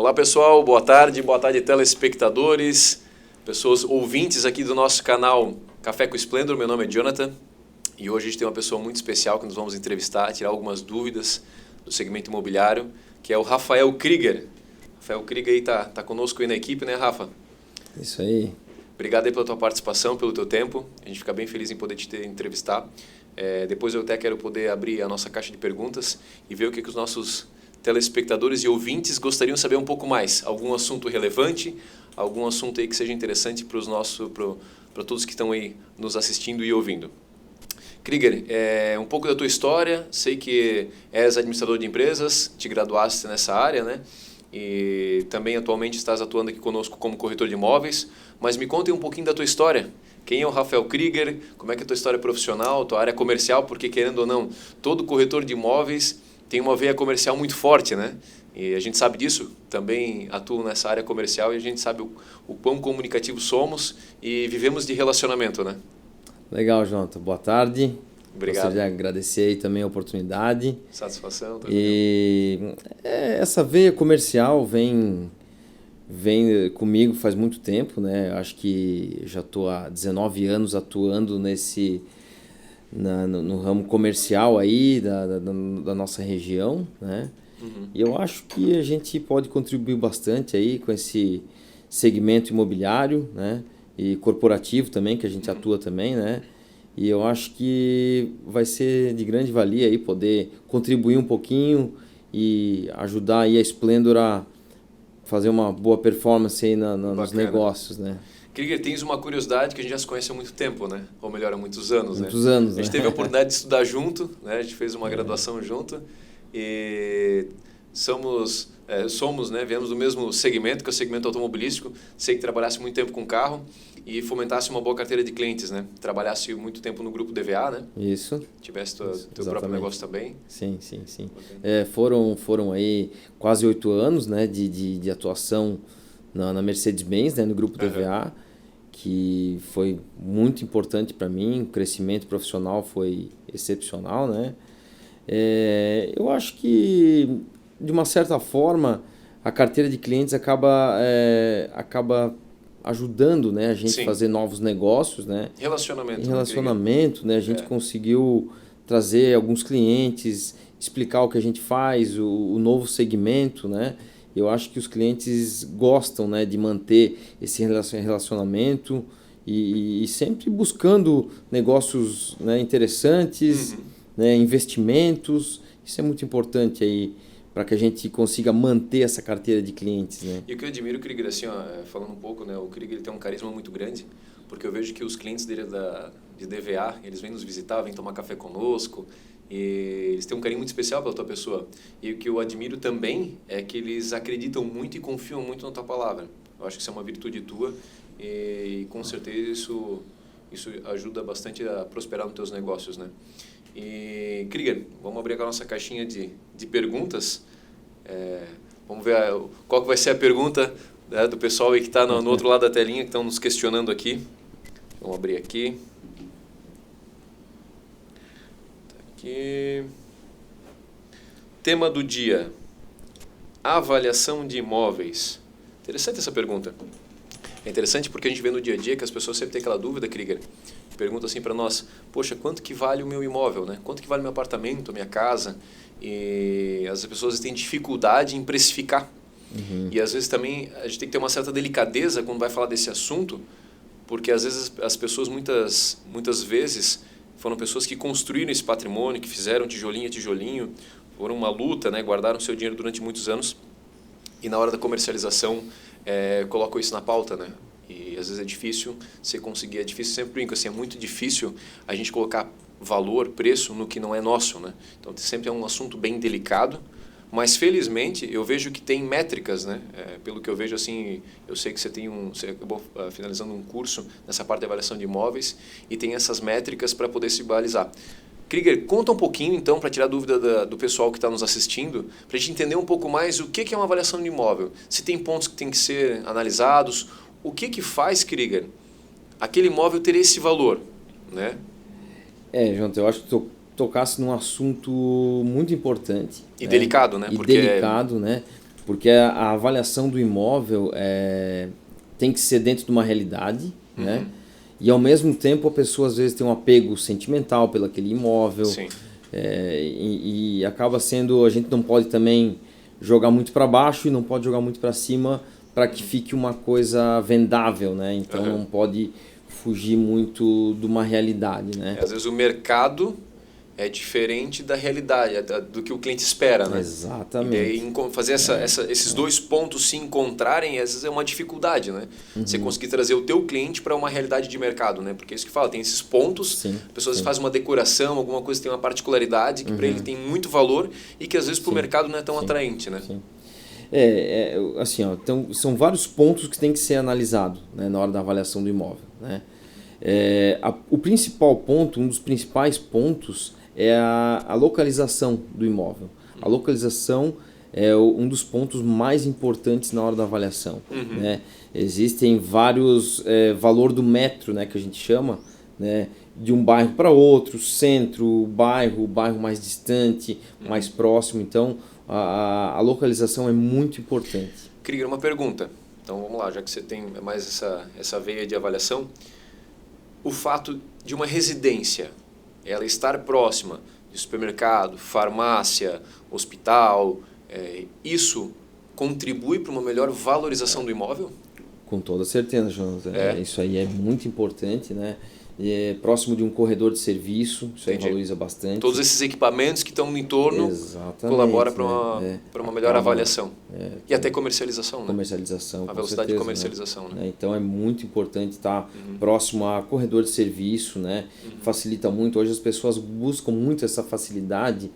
Olá pessoal, boa tarde telespectadores, pessoas ouvintes aqui do nosso canal Café com Splendor. Meu nome é Jonathan e hoje a gente tem uma pessoa muito especial que nós vamos entrevistar, tirar algumas dúvidas do segmento imobiliário, que é o Rafael Krieger. Rafael Krieger aí tá conosco aí na equipe, né, Rafa? Isso aí. Obrigado aí pela tua participação, pelo teu tempo. A gente fica bem feliz em poder te entrevistar. Depois eu até quero poder abrir a nossa caixa de perguntas e ver o que os nossos telespectadores e ouvintes gostariam de saber um pouco mais. Algum assunto relevante, algum assunto aí que seja interessante para todos que estão aí nos assistindo e ouvindo. Krieger, um pouco da tua história. Sei que és administrador de empresas, te graduaste nessa área, né? E também atualmente estás atuando aqui conosco como corretor de imóveis. Mas me conte um pouquinho da tua história. Quem é o Rafael Krieger? Como é que é a tua história profissional, tua área comercial? Porque, querendo ou não, todo corretor de imóveis tem uma veia comercial muito forte, né? E a gente sabe disso, também atuo nessa área comercial e a gente sabe o quão comunicativos somos e vivemos de relacionamento, né? Legal, Jonathan. Boa tarde. Obrigado. Gostaria de agradecer aí também a oportunidade. Satisfação. Essa veia comercial vem comigo faz muito tempo, né? Acho que já estou há 19 anos atuando no ramo comercial aí da nossa região, né? Uhum. E eu acho que a gente pode contribuir bastante aí com esse segmento imobiliário, né? E corporativo também, que a gente atua também, né? E eu acho que vai ser de grande valia aí poder contribuir um pouquinho e ajudar aí a Splendor a fazer uma boa performance aí nos negócios, né? Krieger, tens uma curiosidade que a gente já se conhece há muito tempo, né? Ou melhor, há muitos anos, Muitos anos, né? A gente teve a oportunidade de estudar junto, né? A gente fez uma graduação junto e somos, né? Viemos do mesmo segmento, que é o segmento automobilístico. Sei que trabalhasse muito tempo com carro e fomentasse uma boa carteira de clientes, né? Trabalhasse muito tempo no grupo DVA, né? Isso. Tivesse teu próprio negócio também. Sim. Foram aí quase 8 anos, né? De atuação na Mercedes-Benz, né? No grupo DVA, que foi muito importante para mim. O crescimento profissional foi excepcional, né? Eu acho que, de uma certa forma, a carteira de clientes acaba ajudando, né, a gente a fazer novos negócios, né? Relacionamento, né? A gente conseguiu trazer alguns clientes, explicar o que a gente faz, o novo segmento, né? Eu acho que os clientes gostam, né, de manter esse relacionamento e sempre buscando negócios, né, interessantes, né, investimentos. Isso é muito importante aí para que a gente consiga manter essa carteira de clientes, né? E o que eu admiro, Krieger, assim, falando um pouco, né, o Krieger ele tem um carisma muito grande, porque eu vejo que os clientes dele de DVA, eles vêm nos visitar, vêm tomar café conosco, e eles têm um carinho muito especial pela tua pessoa. E o que eu admiro também é que eles acreditam muito e confiam muito na tua palavra. Eu acho que isso é uma virtude tua e com certeza isso ajuda bastante a prosperar nos teus negócios, né? E, Krieger, vamos abrir agora a nossa caixinha de perguntas. Vamos ver qual que vai ser a pergunta, né, do pessoal aí que está no outro lado da telinha, que estão nos questionando aqui. Vamos abrir aqui. Tema do dia: avaliação de imóveis. Interessante essa pergunta. É interessante porque a gente vê no dia a dia que as pessoas sempre têm aquela dúvida, Krieger. Pergunta assim para nós: poxa, quanto que vale o meu imóvel, né? Quanto que vale o meu apartamento, a minha casa? E as pessoas têm dificuldade em precificar. E às vezes também a gente tem que ter uma certa delicadeza quando vai falar desse assunto, porque às vezes as pessoas muitas vezes foram pessoas que construíram esse patrimônio, que fizeram tijolinho a tijolinho, foram uma luta, né? Guardaram seu dinheiro durante muitos anos e na hora da comercialização colocam isso na pauta, né? E às vezes é difícil você conseguir, sempre brinco assim, é muito difícil a gente colocar valor, preço no que não é nosso, né? Então sempre é um assunto bem delicado, mas felizmente eu vejo que tem métricas, né? Pelo que eu vejo assim, eu sei que você acabou finalizando um curso nessa parte de avaliação de imóveis e tem essas métricas para poder se balizar. Krieger, conta um pouquinho então, para tirar dúvida do pessoal que está nos assistindo, para a gente entender um pouco mais o que é uma avaliação de imóvel, se tem pontos que tem que ser analisados, o que faz, Krieger, aquele imóvel ter esse valor, né? Jonathan, eu acho que tocasse num assunto muito importante. E delicado, né? Delicado, né? Porque a avaliação do imóvel tem que ser dentro de uma realidade, né? E ao mesmo tempo a pessoa às vezes tem um apego sentimental pelo aquele imóvel. Sim. E acaba sendo, a gente não pode também jogar muito para baixo e não pode jogar muito para cima para que fique uma coisa vendável, né? Então não pode fugir muito de uma realidade, né? Às vezes o mercado é diferente da realidade, do que o cliente espera, né? Exatamente. E daí fazer esses dois pontos se encontrarem, às vezes é uma dificuldade, né? Você conseguir trazer o teu cliente para uma realidade de mercado, né? Porque é isso que fala, tem esses pontos, pessoas fazem uma decoração, alguma coisa que tem uma particularidade que para ele tem muito valor e que às vezes para o mercado não é tão atraente, né? Sim. Assim, ó, então, são vários pontos que tem que ser analisado, né, na hora da avaliação do imóvel, né? O principal ponto, um dos principais pontos é a localização do imóvel. A localização é um dos pontos mais importantes na hora da avaliação, né? Existem vários valor do metro, né, que a gente chama, né, de um bairro para outro, centro, bairro mais distante, mais próximo. Então a localização é muito importante. Krieger, uma pergunta. Então vamos lá, já que você tem mais essa veia de avaliação. O fato de uma residência, ela estar próxima de supermercado, farmácia, hospital, isso contribui para uma melhor valorização do imóvel? Com toda certeza, Jonas. Isso aí é muito importante, né? Próximo de um corredor de serviço, isso aí valoriza bastante. Todos esses equipamentos que estão no entorno colaboram para uma melhor avaliação. E até comercialização, né? Comercialização, a velocidade de comercialização, né? Então é muito importante estar próximo a corredor de serviço, né? Facilita muito. Hoje as pessoas buscam muito essa facilidade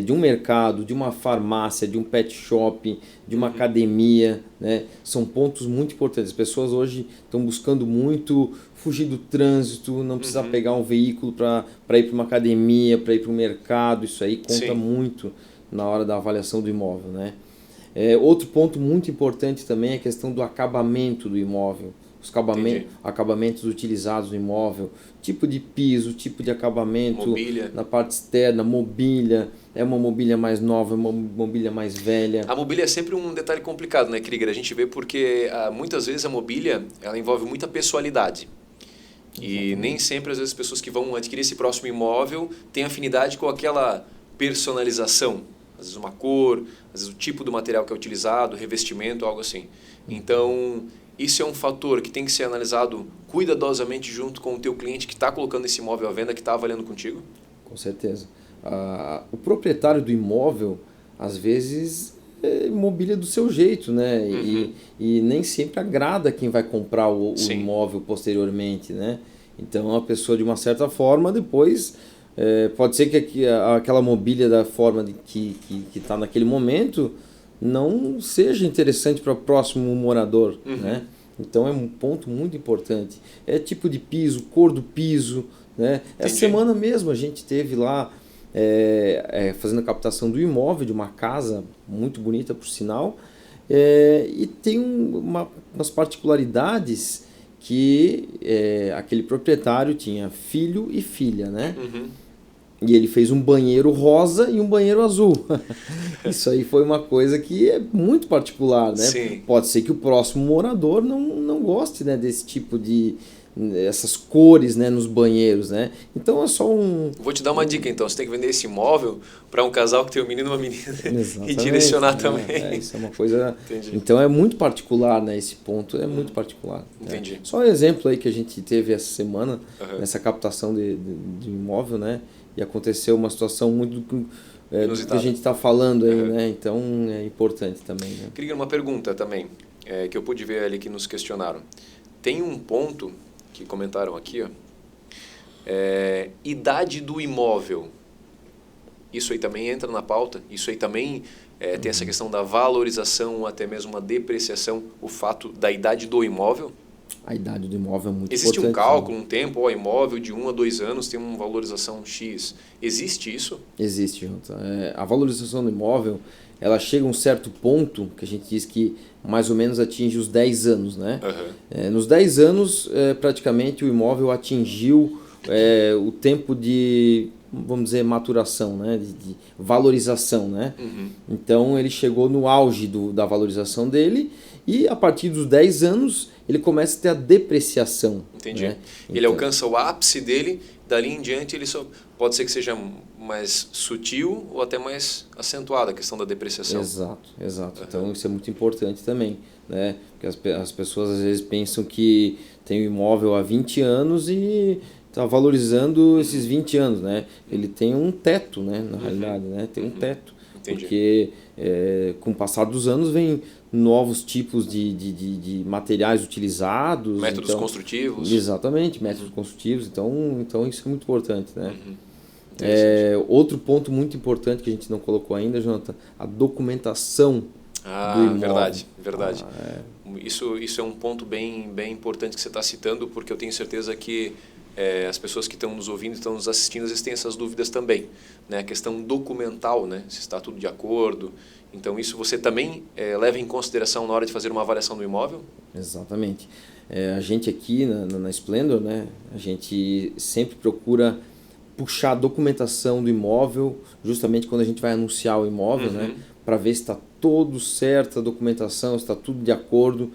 de um mercado, de uma farmácia, de um pet shop, de uma academia, né? São pontos muito importantes. As pessoas hoje estão buscando muito fugir do trânsito, não precisar pegar um veículo para ir para uma academia, para ir para um mercado. Isso aí conta muito na hora da avaliação do imóvel, né? Outro ponto muito importante também é a questão do acabamento do imóvel. Os acabamentos utilizados no imóvel, tipo de piso, tipo de acabamento, mobília. Na parte externa, mobília, é uma mobília mais nova, é uma mobília mais velha. A mobília é sempre um detalhe complicado, né, Krieger? A gente vê porque muitas vezes a mobília ela envolve muita pessoalidade. E nem sempre, às vezes, as pessoas que vão adquirir esse próximo imóvel têm afinidade com aquela personalização. Às vezes uma cor, às vezes o tipo do material que é utilizado, revestimento, algo assim. Então, isso é um fator que tem que ser analisado cuidadosamente junto com o teu cliente que está colocando esse imóvel à venda, que está avaliando contigo? Com certeza. O proprietário do imóvel, às vezes, mobília do seu jeito, né? E nem sempre agrada quem vai comprar o imóvel posteriormente, né? Então, a pessoa, de uma certa forma, depois... pode ser que aquela mobília da forma que está naquele momento não seja interessante para o próximo morador, né? Então é um ponto muito importante. Tipo de piso, cor do piso, né? Essa semana mesmo a gente teve lá fazendo a captação do imóvel de uma casa muito bonita, por sinal, e tem umas particularidades que aquele proprietário tinha filho e filha, né? E ele fez um banheiro rosa e um banheiro azul. Isso aí foi uma coisa que é muito particular, né? Sim. Pode ser que o próximo morador não goste, né, desse tipo de... essas cores, né, nos banheiros, né? Então é só Vou te dar uma dica, então. Você tem que vender esse imóvel para um casal que tem um menino e uma menina. E direcionar também. Isso é uma coisa... Entendi. Então é muito particular, né? Esse ponto é muito particular. Entendi. Né? Só um exemplo aí que a gente teve essa semana, nessa captação de imóvel, né? E aconteceu uma situação muito do que a gente está falando aí, né? Então é importante também. Né? Krieger, uma pergunta também, que eu pude ver ali que nos questionaram. Tem um ponto que comentaram aqui, ó, idade do imóvel. Isso aí também entra na pauta? Isso aí também tem essa questão da valorização, até mesmo uma depreciação, o fato da idade do imóvel? A idade do imóvel é muito Existe importante. um cálculo, um tempo, imóvel de 1 a 2 anos tem uma valorização X. Existe isso? Existe, Jonathan. A valorização do imóvel, ela chega a um certo ponto, que a gente diz que mais ou menos atinge os 10 anos, né? Nos 10 anos, praticamente o imóvel atingiu o tempo de vamos dizer, maturação, né? De valorização, né? Então ele chegou no auge da valorização dele e a partir dos 10 anos ele começa a ter a depreciação. Entendi. Né? Ele então, alcança o ápice dele, dali em diante ele só pode ser que seja mais sutil ou até mais acentuada a questão da depreciação. Exato. Então isso é muito importante também, né? Porque as pessoas às vezes pensam que tem um imóvel há 20 anos e está valorizando esses 20 anos, né? Ele tem um teto, né? Na realidade, né? Tem um teto. Entendi. Porque com o passar dos anos vem novos tipos de materiais utilizados. Métodos construtivos. Exatamente, métodos construtivos. Então isso é muito importante, né? Outro ponto muito importante que a gente não colocou ainda, Jonathan, a documentação do imóvel. Verdade. Isso é um ponto bem importante que você está citando, porque eu tenho certeza que as pessoas que estão nos ouvindo, estão nos assistindo, às vezes têm essas dúvidas também, né? A questão documental, né? Se está tudo de acordo. Então, isso você também leva em consideração na hora de fazer uma avaliação do imóvel? Exatamente. A gente aqui na Splendor, né? A gente sempre procura puxar a documentação do imóvel, justamente quando a gente vai anunciar o imóvel, né? Para ver se está tudo certo, a documentação, se está tudo de acordo,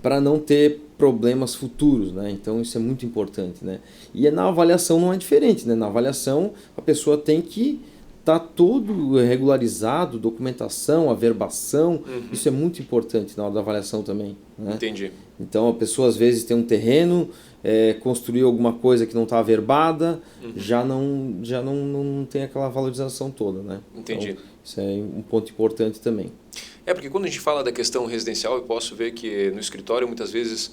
para não ter problemas futuros, né? Então isso é muito importante, né? E na avaliação não é diferente, né? Na avaliação a pessoa tem que estar tudo regularizado, documentação, averbação, isso é muito importante na hora da avaliação também, né? Entendi. Então a pessoa às vezes tem um terreno, construiu alguma coisa que não está averbada, já não tem aquela valorização toda, né? Entendi. Então, isso é um ponto importante também. Porque quando a gente fala da questão residencial, eu posso ver que no escritório muitas vezes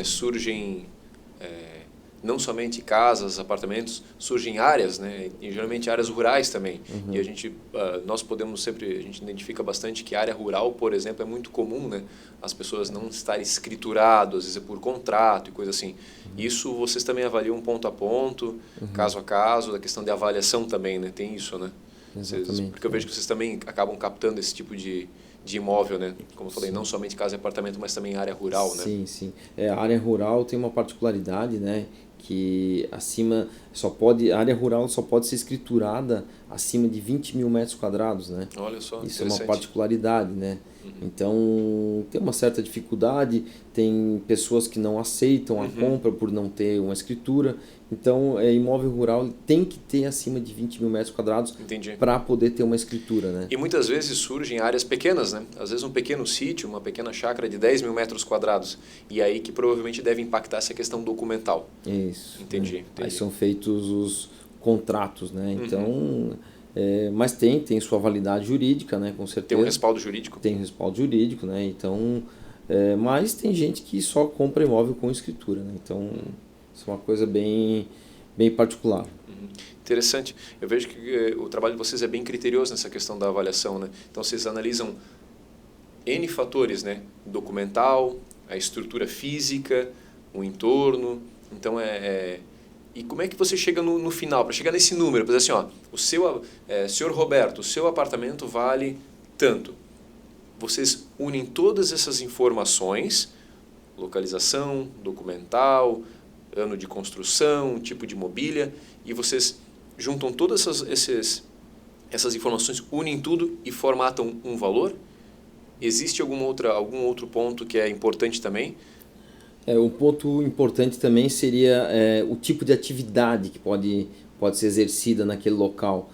surgem não somente casas, apartamentos, surgem áreas, né? E geralmente áreas rurais também. E a gente, nós podemos sempre, a gente identifica bastante que a área rural, por exemplo, é muito comum, né? As pessoas não estarem escrituradas, às vezes é por contrato e coisa assim. Isso vocês também avaliam ponto a ponto, caso a caso, da questão de avaliação também, né? Tem isso, né? Exatamente. Porque eu vejo que vocês também acabam captando esse tipo de imóvel, né? Como eu falei, não somente casa e apartamento, mas também área rural, né? Sim. A área rural tem uma particularidade, né? Que a área rural só pode ser escriturada acima de 20 mil metros quadrados, né? Olha só, isso é uma particularidade, né? Então tem uma certa dificuldade, tem pessoas que não aceitam a compra por não ter uma escritura. Então imóvel rural tem que ter acima de 20 mil metros quadrados para poder ter uma escritura, né? E muitas vezes surgem áreas pequenas, né? Às vezes um pequeno sítio, uma pequena chácara de 10 mil metros quadrados. E aí que provavelmente deve impactar essa questão documental. Isso. Entendi. Aí são feitos os contratos, né? Então, mas tem sua validade jurídica, né? Com certeza. Tem um respaldo jurídico? Tem um respaldo jurídico, né? Então, mas tem gente que só compra imóvel com escritura, né? Então, isso é uma coisa bem particular. Interessante. Eu vejo que o trabalho de vocês é bem criterioso nessa questão da avaliação, né? Então, vocês analisam N fatores, né? Documental, a estrutura física, o entorno. Então, E como é que você chega no final, para chegar nesse número? Para dizer assim, senhor Roberto, o seu apartamento vale tanto. Vocês unem todas essas informações, localização, documental, ano de construção, tipo de mobília, e vocês juntam todas essas informações, unem tudo e formatam um valor? Existe algum outro ponto que é importante também? Um ponto importante também seria o tipo de atividade que pode ser exercida naquele local.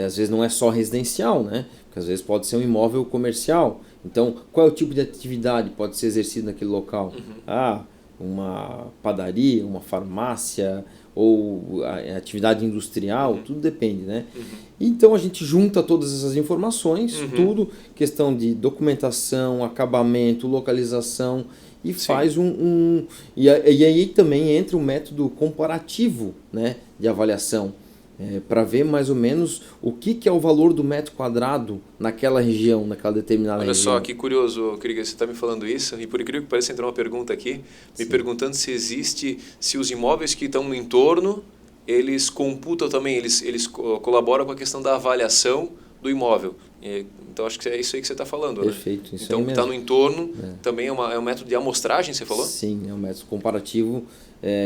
Às vezes não é só residencial, né? Porque às vezes pode ser um imóvel comercial. Então, qual é o tipo de atividade que pode ser exercida naquele local? Uma padaria, uma farmácia ou a atividade industrial, tudo depende, né? Então a gente junta todas essas informações, tudo, questão de documentação, acabamento, localização, e faz e aí também entra o método comparativo, né, de avaliação, para ver mais ou menos o que é o valor do metro quadrado naquela região, naquela determinada região. Olha só, que curioso, Krieger, você está me falando isso, e por incrível que pareça entrou uma pergunta aqui, me perguntando se os imóveis que estão no entorno, eles computam também, eles colaboram com a questão da avaliação do imóvel. Então, acho que é isso aí que você está falando. Perfeito, né? Isso então, aí o que está no entorno também é um método de amostragem, você falou? Sim, é um método comparativo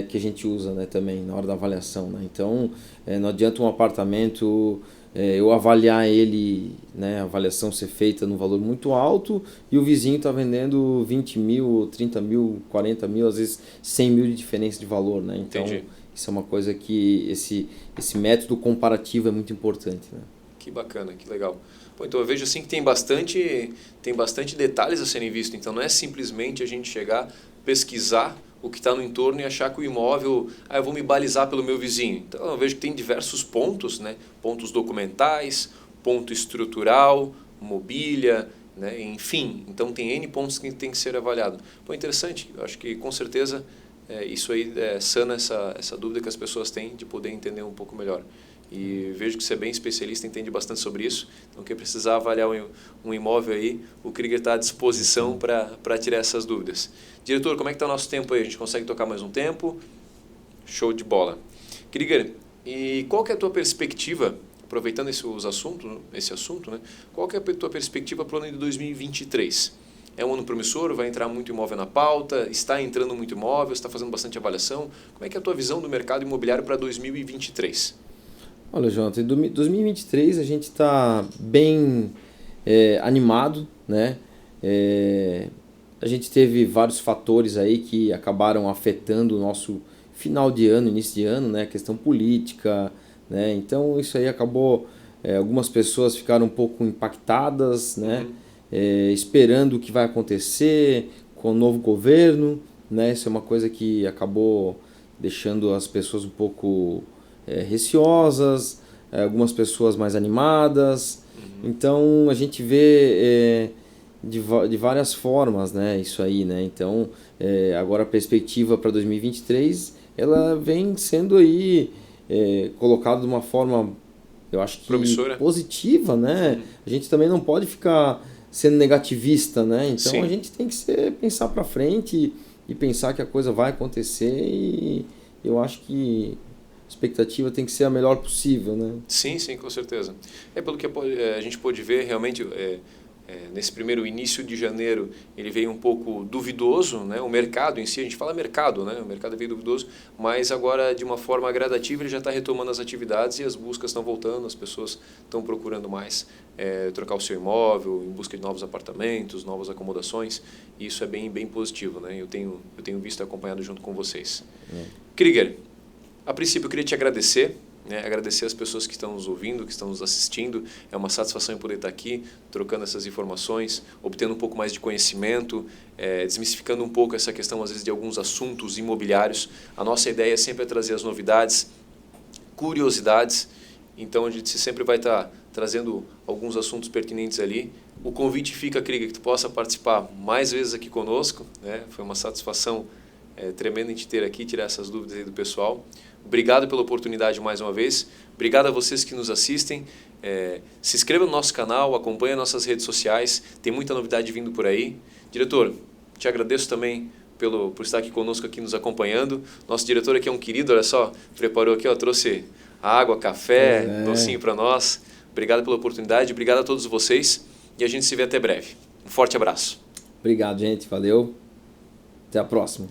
que a gente usa, né, também na hora da avaliação. Né? Então, não adianta um apartamento eu avaliar ele, né, a avaliação ser feita num valor muito alto e o vizinho está vendendo 20 mil, 30 mil, 40 mil, às vezes 100 mil de diferença de valor. Né? Então, Entendi. Isso é uma coisa que esse método comparativo é muito importante. Né? Que bacana, que legal. Pô, então eu vejo assim que tem bastante detalhes a serem vistos. Então não é simplesmente a gente chegar, pesquisar o que está no entorno e achar que o imóvel, eu vou me balizar pelo meu vizinho. Então eu vejo que tem diversos pontos, né? Pontos documentais, ponto estrutural, mobília, né? Enfim. Então tem N pontos que tem que ser avaliado. Pô, interessante. Eu acho que com certeza isso aí sana essa dúvida que as pessoas têm de poder entender um pouco melhor. E vejo que você é bem especialista, entende bastante sobre isso. Então, quem precisar avaliar um imóvel aí, o Krieger está à disposição para tirar essas dúvidas. Diretor, como é que está o nosso tempo aí? A gente consegue tocar mais um tempo? Show de bola. Krieger, e qual que é a tua perspectiva, aproveitando esse assunto, né? Qual que é a tua perspectiva para o ano de 2023? É um ano promissor? Vai entrar muito imóvel na pauta? Está entrando muito imóvel? Está fazendo bastante avaliação? Como é que é a tua visão do mercado imobiliário para 2023? Olha, Jonathan, em 2023 a gente está bem animado, né? A gente teve vários fatores aí que acabaram afetando o nosso final de ano, início de ano, né? A questão política, né? Então isso aí acabou, algumas pessoas ficaram um pouco impactadas, né? Esperando o que vai acontecer com o novo governo, né? Isso é uma coisa que acabou deixando as pessoas um pouco receosas, algumas pessoas mais animadas. Então a gente vê de várias formas, né, isso aí, né? Então agora a perspectiva para 2023 ela vem sendo aí colocada de uma forma, eu acho que promissora, positiva, né? A gente também não pode ficar sendo negativista, né? Então Sim. A gente tem que pensar para frente e pensar que a coisa vai acontecer, e eu acho que a expectativa tem que ser a melhor possível, né? Sim, com certeza. Pelo que a gente pôde ver, realmente, nesse primeiro início de janeiro, ele veio um pouco duvidoso, né? O mercado em si, a gente fala mercado, né? O mercado veio duvidoso, mas agora, de uma forma gradativa, ele já está retomando as atividades e as buscas estão voltando, as pessoas estão procurando mais trocar o seu imóvel, em busca de novos apartamentos, novas acomodações, e isso é bem positivo, né? Eu tenho visto e acompanhado junto com vocês. Krieger, a princípio, eu queria te agradecer, né? Agradecer as pessoas que estão nos ouvindo, que estão nos assistindo. É uma satisfação em poder estar aqui, trocando essas informações, obtendo um pouco mais de conhecimento, desmistificando um pouco essa questão, às vezes, de alguns assuntos imobiliários. A nossa ideia sempre é trazer as novidades, curiosidades. Então, a gente sempre vai estar trazendo alguns assuntos pertinentes ali. O convite fica, Krieger, que tu possa participar mais vezes aqui conosco, né? Foi uma satisfação tremenda em te ter aqui, tirar essas dúvidas aí do pessoal. Obrigado pela oportunidade mais uma vez. Obrigado a vocês que nos assistem. Se inscreva no nosso canal, acompanhe nossas redes sociais. Tem muita novidade vindo por aí. Diretor, te agradeço também por estar aqui conosco, aqui nos acompanhando. Nosso diretor aqui é um querido, olha só, preparou aqui, trouxe água, café, docinho para nós. Obrigado pela oportunidade, obrigado a todos vocês e a gente se vê até breve. Um forte abraço. Obrigado, gente. Valeu. Até a próxima.